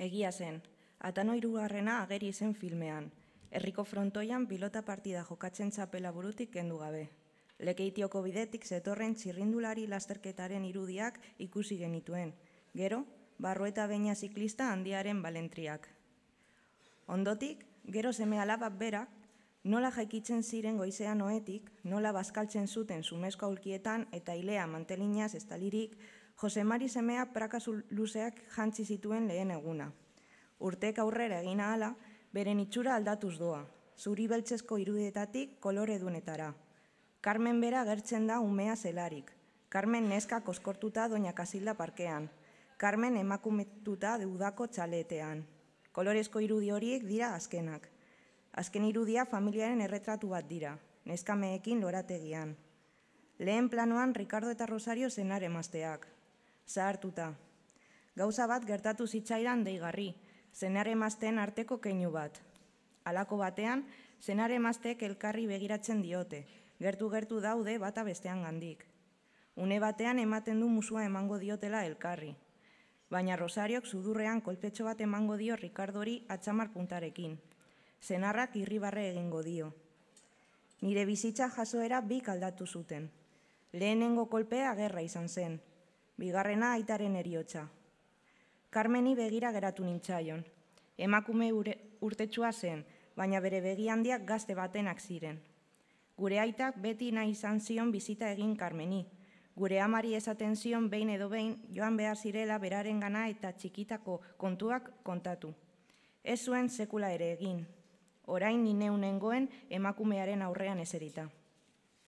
Egia zen, Atano hirugarrena ageri zen filmean. Herriko frontoian pilota partida jokatzen txapela burutik kendu gabe. Lekeitioko bidetik zetorren txirrindulari lasterketaren irudiak ikusi genituen. Gero, Barrueta Beña ziklista handiaren balentriak. Ondotik, gero seme-alaba berak, nola jaikitzen ziren goizean ohetik, nola bazkaltzen zuten zumezko aulkietan eta ilea mantelinaz estalirik, Josemari semea praka luzeak jantzi zituen lehen eguna. Urtek aurrera egin ahala, beren itxura aldatuz doa, zuri beltzezko irudietatik kolore dunetara. Carmen bera gertzen da umea zelarik. Carmen neska koskortuta Doña Casilda parkean. Carmen emakumetuta udako txaletean. Kolorezko irudi horiek dira azkenak. Azken irudia familiaren erretratu bat dira, neskameekin lorategian. Lehen planoan Ricardo eta Rosario senar emazteak. Zahartuta. Gauza bat gertatu zitzaidan deigarri, senar emazteen arteko keinu bat. Halako batean, senar emazteek elkarri begiratzen diote, gertu-gertu daude bata bestean gandik. Une batean ematen du musua emango diotela elkarri. Baina Rosariok sudurrean kolpetxo bat emango dio Ricardori atxamar puntarekin. Senarrak irribarre egingo dio. Nire bizitza jasoera bik aldatu zuten. Lehenengo kolpea gerra izan zen. Bigarrena aitaren heriotza. Carmeni begira geratu nintzaion. Emakume urtetsua zen, baina bere begi handiak gazte batenak ziren. Gure aitak beti nahi izan zion bizita egin Carmeni. Gure amari esaten zion behin edo behin joan behar zirela beraren gana eta txikitako kontuak kontatu. Ez zuen sekula ere egin. Orain ni neunengoen emakumearen aurrean eserita.